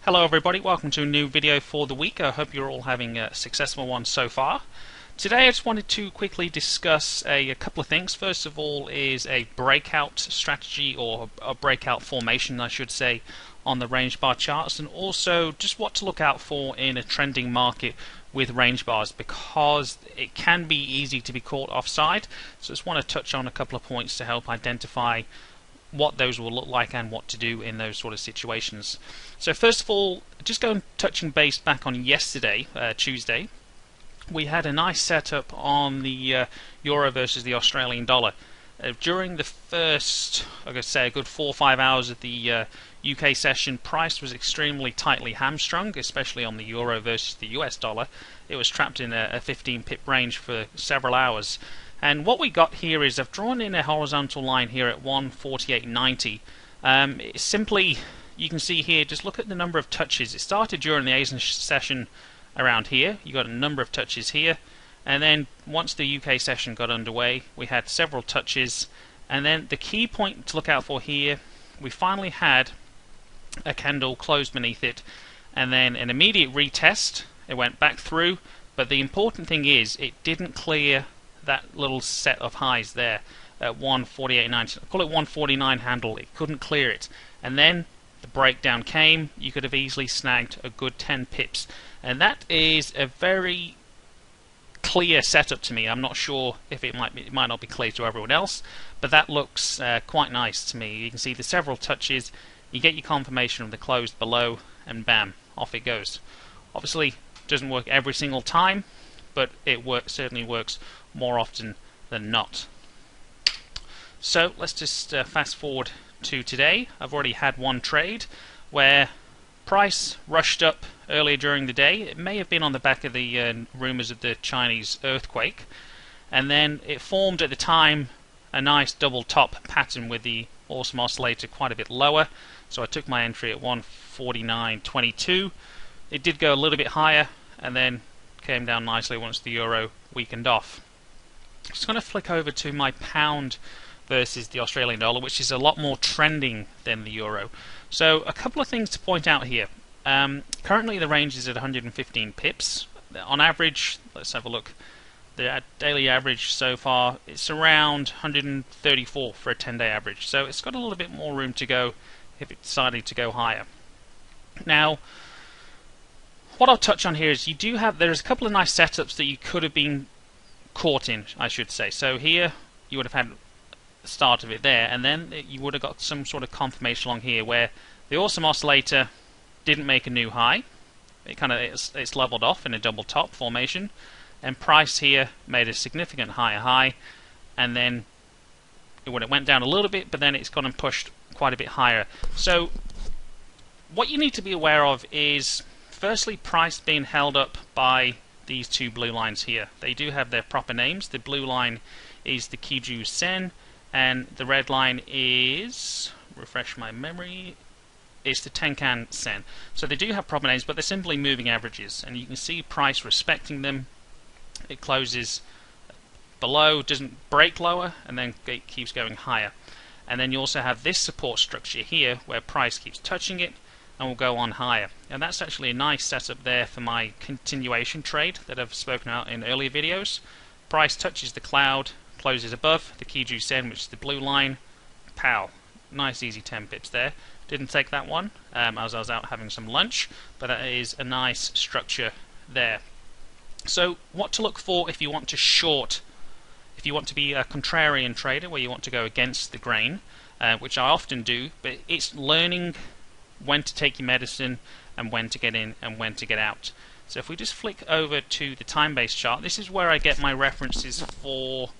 Hello everybody, welcome to a new video for the week. I hope you're all having a successful one so far. Today I just wanted to quickly discuss a couple of things. First of all is a breakout strategy, or a breakout formation I should say, on the range bar charts, and also just what to look out for in a trending market with range bars, because it can be easy to be caught offside. So I just want to touch on a couple of points to help identify what those will look like and what to do in those sort of situations. So first of all, just going touching base back on yesterday, Tuesday, we had a nice setup on the euro versus the Australian dollar. During the first, I could say, a good 4 or 5 hours of the UK session, price was extremely tightly hamstrung, especially on the euro versus the US dollar. It was trapped in a 15 pip range for several hours. And what we got here is I've drawn in a horizontal line here at 148.90. It's simply, you can see here, just look at the number of touches. It started during the Asian session around here. You got a number of touches here, and then once the UK session got underway, we had several touches. And then the key point to look out for here, we finally had a candle closed beneath it, and then an immediate retest. It went back through, but the important thing is it didn't clear that little set of highs there at 148.90. I call it 149 handle. It couldn't clear it, and then the breakdown came. You could have easily snagged a good 10 pips, and that is a very clear setup to me. I'm not sure if it might not be clear to everyone else, but that looks quite nice to me. You can see the several touches. You get your confirmation of the close below, and bam, off it goes. Obviously, it doesn't work every single time, but it certainly works more often than not. So let's just fast forward to today. I've already had one trade where price rushed up earlier during the day. It may have been on the back of the rumours of the Chinese earthquake, and then it formed at the time a nice double top pattern with the awesome oscillator quite a bit lower. So I took my entry at 149.22. It did go a little bit higher and then came down nicely once the euro weakened off. Just going to flick over to my pound versus the Australian dollar, which is a lot more trending than the euro. So a couple of things to point out here. Currently the range is at 115 pips. On average, let's have a look. The daily average so far, it's around 134 for a 10-day average. So it's got a little bit more room to go if it decided to go higher. Now, what I'll touch on here is there's a couple of nice setups that you could have been caught in, I should say. So here you would have had the start of it there, and then you would have got some sort of confirmation along here where the awesome oscillator didn't make a new high. It's leveled off in a double top formation, and price here made a significant higher high, and then it would have went down a little bit, but then it's gone and pushed quite a bit higher. So what you need to be aware of is, firstly, price being held up by these two blue lines here. They do have their proper names. The blue line is the Kiju Sen, and the red line is, refresh my memory, is the Tenkan Sen. So they do have proper names, but they're simply moving averages, and you can see price respecting them. It closes below, doesn't break lower, and then it keeps going higher. And then you also have this support structure here where price keeps touching it and will go on higher. And that's actually a nice setup there for my continuation trade that I've spoken about in earlier videos. Price touches the cloud, closes above the Kiju Sen, which is the blue line. Pow! Nice easy 10 pips there. Didn't take that one as I was out having some lunch, but that is a nice structure there. So what to look for if you want to short, if you want to be a contrarian trader where you want to go against the grain, which I often do, but it's learning when to take your medicine and when to get in and when to get out. So if we just flick over to the time-based chart, this is where I get my references for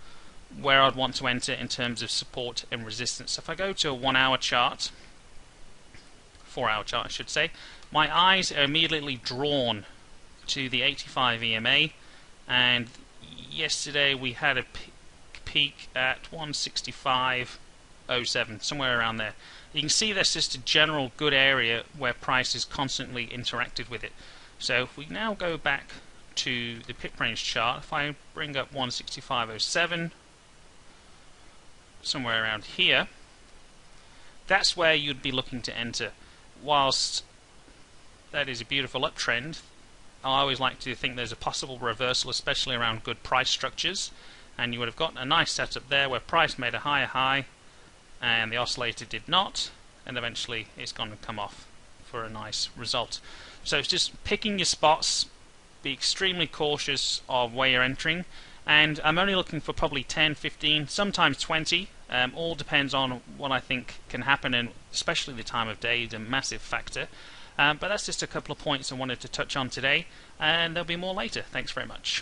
where I'd want to enter in terms of support and resistance. So if I go to a 1 hour chart, 4 hour chart I should say, my eyes are immediately drawn to the 85 EMA, and yesterday we had a peak at 165.07, somewhere around there. You can see that's just a general good area where price is constantly interacted with it. So if we now go back to the pip range chart, if I bring up 165.07, somewhere around here, that's where you'd be looking to enter. Whilst that is a beautiful uptrend. I always like to think there's a possible reversal, especially around good price structures, and you would have got a nice setup there where price made a higher high and the oscillator did not, and eventually it's going to come off for a nice result. So it's just picking your spots, be extremely cautious of where you're entering, and I'm only looking for probably 10, 15, sometimes 20. All depends on what I think can happen, and especially the time of day is a massive factor. But that's just a couple of points I wanted to touch on today, and there'll be more later. Thanks very much.